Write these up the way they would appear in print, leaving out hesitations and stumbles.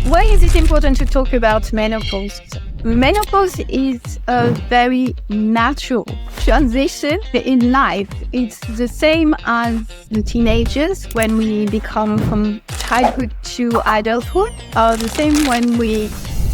Why is it important to talk about menopause? Menopause is a very natural transition in life. It's the same as the teenagers when we become from childhood to adulthood, or the same when we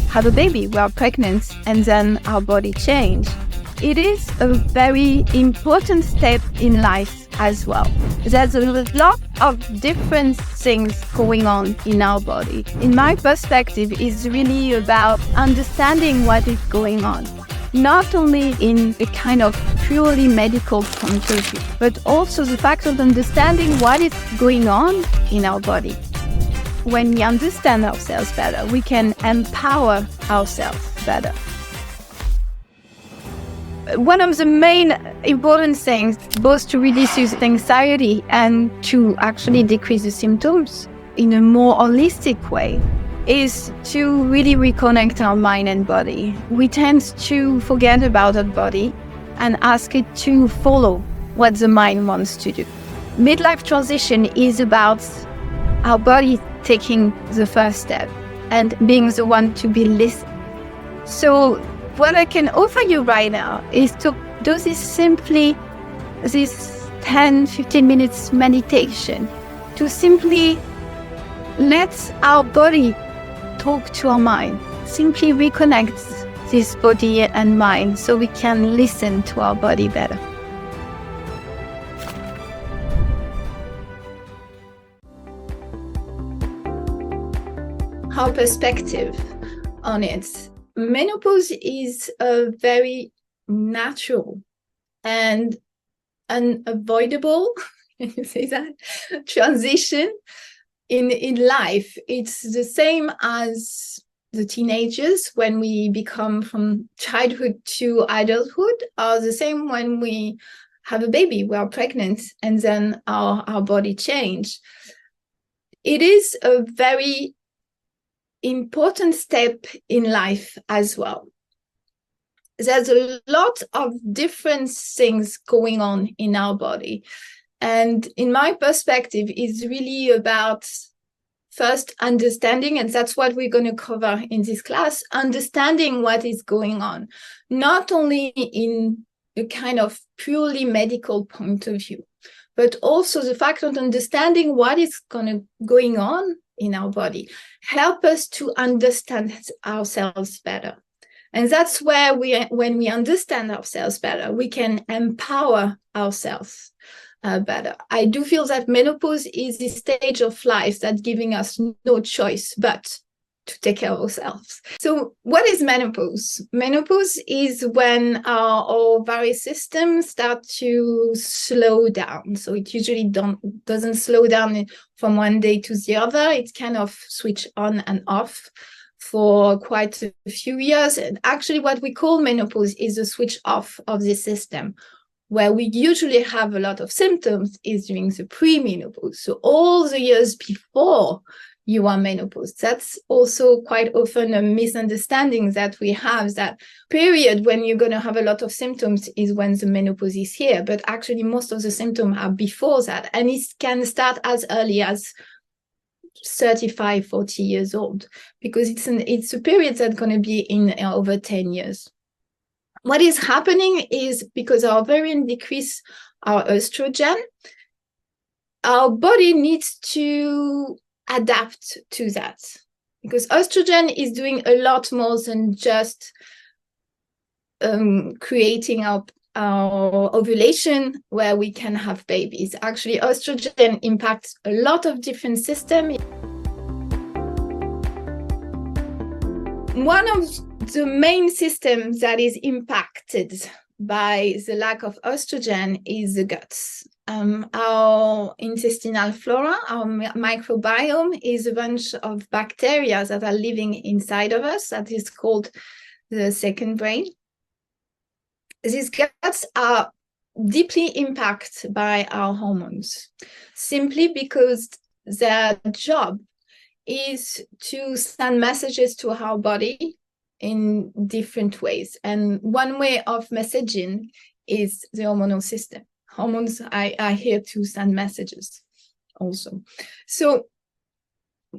have a baby, we are pregnant, and then our body changes. It is a very important step in life as well. There's a lot of different things going on in our body. In my perspective, it's really about understanding what is going on, not only in a kind of purely medical point of view, but also the fact of understanding what is going on in our body. When we understand ourselves better, we can empower ourselves better. One of the main important things, both to reduce anxiety and to actually decrease the symptoms in a more holistic way, is to really reconnect our mind and body. We tend to forget about our body and ask it to follow what the mind wants to do. Midlife transition is about our body taking the first step and being the one to be listened. So what I can offer you right now is to do this 10-15 minutes meditation, to simply let our body talk to our mind, simply reconnect this body and mind so we can listen to our body better. Our perspective on it. Menopause is a very natural and unavoidable, can you say that, transition in life. It's the same as the teenagers when we become from childhood to adulthood, or the same when we have a baby, we are pregnant, and then our body change. It is a very important step in life as well. There's a lot of different things going on in our body. And in my perspective, it's really about first understanding, and that's what we're going to cover in this class, understanding what is going on, not only in a kind of purely medical point of view, but also the fact of understanding what is going on in our body, help us to understand ourselves better. And that's where when we understand ourselves better, we can empower ourselves better. I do feel that menopause is the stage of life that's giving us no choice but to take care of ourselves. So what is menopause? Menopause is when our various systems start to slow down. So it usually doesn't slow down from one day to the other. It kind of switch on and off for quite a few years. And actually what we call menopause is a switch off of the system. Where we usually have a lot of symptoms is during the premenopause. So all the years before you are menopause. That's also quite often a misunderstanding that we have, that period when you're going to have a lot of symptoms is when the menopause is here. But actually most of the symptoms are before that. And it can start as early as 35, 40 years old, because it's a period that's going to be in over 10 years. What is happening is because our ovarian decrease our estrogen, our body needs to adapt to that, because estrogen is doing a lot more than just creating our ovulation where we can have babies. Actually, estrogen impacts a lot of different systems. One of the main systems that is impacted by the lack of estrogen is the guts. Our intestinal flora, our microbiome, is a bunch of bacteria that are living inside of us that is called the second brain. These guts are deeply impacted by our hormones, simply because their job is to send messages to our body in different ways. And one way of messaging is the hormonal system. Hormones are here to send messages also. So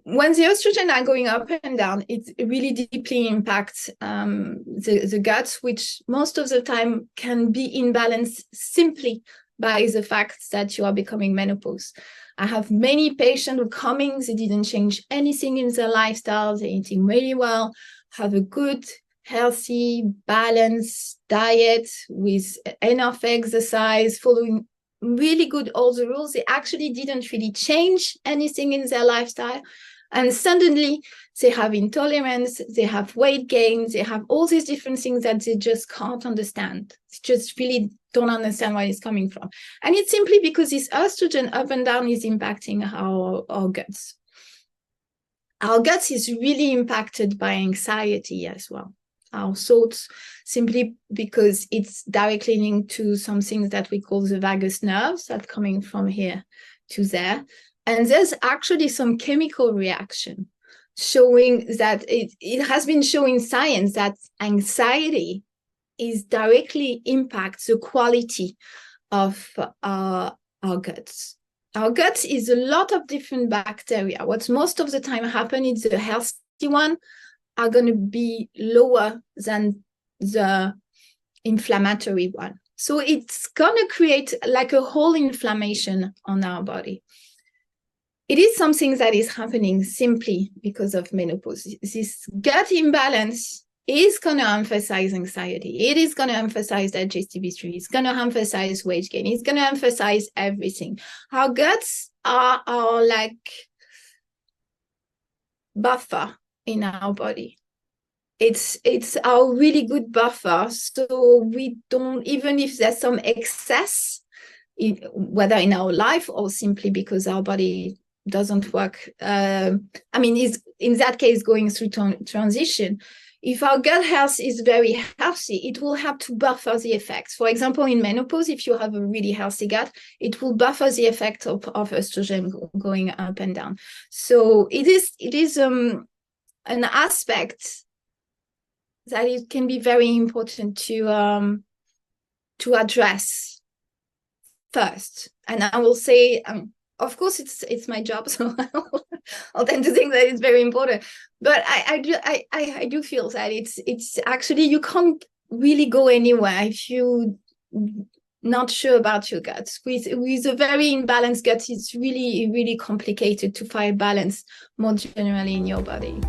when the estrogen are going up and down, it really deeply impacts the gut, which most of the time can be in balance simply by the fact that you are becoming menopause. I have many patients who coming, they didn't change anything in their lifestyle, they're eating really well, have a good, healthy, balanced diet with enough exercise, following really good all the rules. They actually didn't really change anything in their lifestyle. And suddenly they have intolerance, they have weight gain, they have all these different things that they just can't understand. They just really don't understand where it's coming from. And it's simply because this estrogen up and down is impacting our guts. Our guts is really impacted by anxiety as well. Our thoughts, simply because it's directly linked to some things that we call the vagus nerves that are coming from here to there. And there's actually some chemical reaction showing that it has been shown in science that anxiety is directly impacts the quality of our guts. Our gut is a lot of different bacteria. What's most of the time happen is the healthy one are going to be lower than the inflammatory one. So it's going to create like a whole inflammation on our body. It is something that is happening simply because of menopause. This gut imbalance is going to emphasize anxiety. It is going to emphasize digestive history. It's going to emphasize weight gain. It's going to emphasize everything. Our guts are like buffer in our body. It's our really good buffer. So we don't, even if there's some excess, whether in our life or simply because our body doesn't work, is in that case going through transition. If our gut health is very healthy, it will have to buffer the effects. For example, in menopause, if you have a really healthy gut, it will buffer the effect of estrogen going up and down. So it is an aspect that it can be very important to address first. And I will say, of course, it's my job, so I'll tend to think that it's very important. But I do feel that it's actually, you can't really go anywhere if you not sure about your gut. With a very imbalanced gut, it's really, really complicated to find balance more generally in your body.